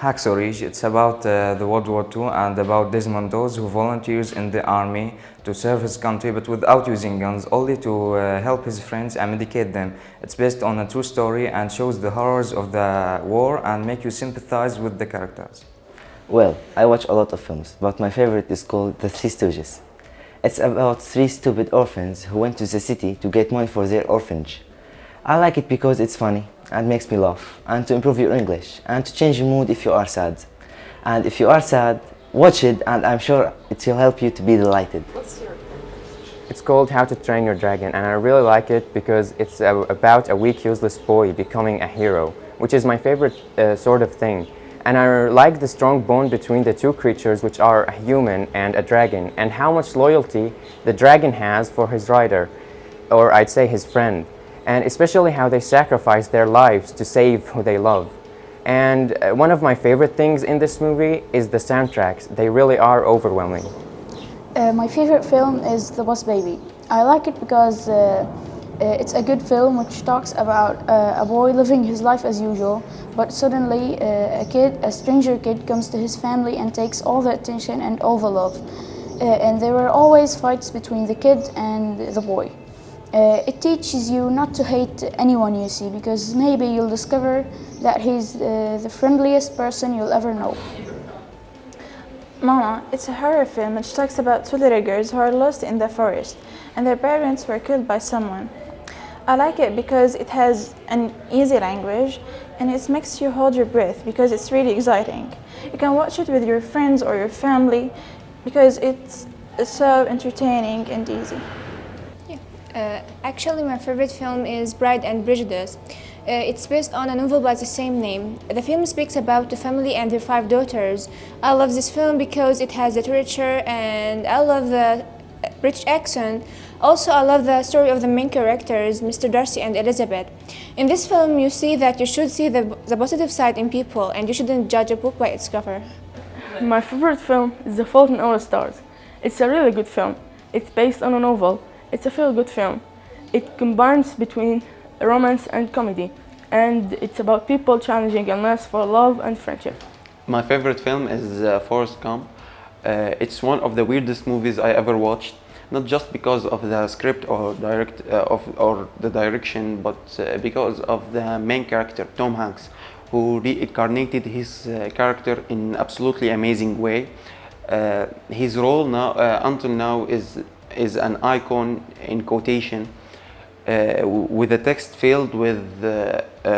Hacksaw Ridge. It's about the World War II and about Desmond Doss, who volunteers in the army to serve his country but without using guns, only to help his friends and medicate them. It's based on a true story and shows the horrors of the war and make you sympathize with the characters. Well, I watch a lot of films, but my favorite is called The Three Stooges. It's about three stupid orphans who went to the city to get money for their orphanage. I like it because it's funny and makes me laugh, and to improve your English, and to change your mood if you are sad. And if you are sad, watch it, and I'm sure it will help you to be delighted. It's called How to Train Your Dragon, and I really like it because it's about a weak, useless boy becoming a hero, which is my favorite sort of thing. And I like the strong bond between the two creatures, which are a human and a dragon, and how much loyalty the dragon has for his rider, or I'd say his friend, and especially how they sacrifice their lives to save who they love. And one of my favorite things in this movie is the soundtracks. They really are overwhelming. My favorite film is The Boss Baby. I like it because it's a good film which talks about a boy living his life as usual, but suddenly a stranger kid comes to his family and takes all the attention and all the love. And there were always fights between the kid and the boy. It teaches you not to hate anyone you see, because maybe you'll discover that he's the friendliest person you'll ever know. Mama, it's a horror film which talks about two little girls who are lost in the forest and their parents were killed by someone. I like it because it has an easy language and it makes you hold your breath because it's really exciting. You can watch it with your friends or your family because it's so entertaining and easy. Actually, my favorite film is Pride and Prejudice. It's based on a novel by the same name. The film speaks about the family and their 5 daughters. I love this film because it has literature and I love the British accent. Also, I love the story of the main characters, Mr. Darcy and Elizabeth. In this film, you see that you should see the positive side in people and you shouldn't judge a book by its cover. My favorite film is The Fault in Our Stars. It's a really good film. It's based on a novel. It's a feel-good film. It combines between romance and comedy, and it's about people challenging illness for love and friendship. My favorite film is Forrest Gump. It's one of the weirdest movies I ever watched, not just because of the script or the direction, but because of the main character, Tom Hanks, who reincarnated his character in absolutely amazing way. His role now, until now, is an icon in quotation, with a text filled with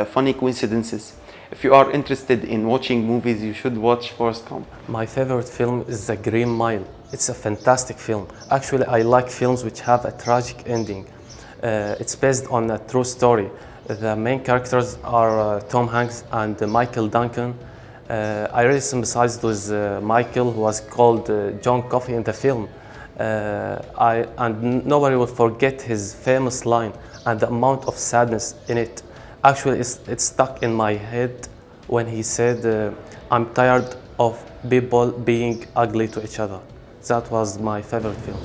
funny coincidences. If you are interested in watching movies, you should watch Forrest Gump. My favorite film is The Green Mile. It's a fantastic film. Actually, I like films which have a tragic ending. It's based on a true story. The main characters are Tom Hanks and Michael Duncan. I really sympathized with Michael, who was called John Coffey in the film. And nobody will forget his famous line and the amount of sadness in it. Actually, it's stuck in my head when he said, "I'm tired of people being ugly to each other." That was my favorite film.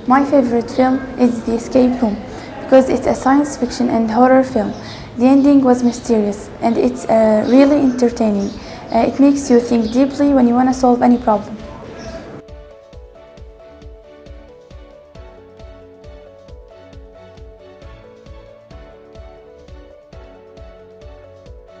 My favorite film is The Escape Room because it's a science fiction and horror film. The ending was mysterious and it's really entertaining. It makes you think deeply when you want to solve any problem.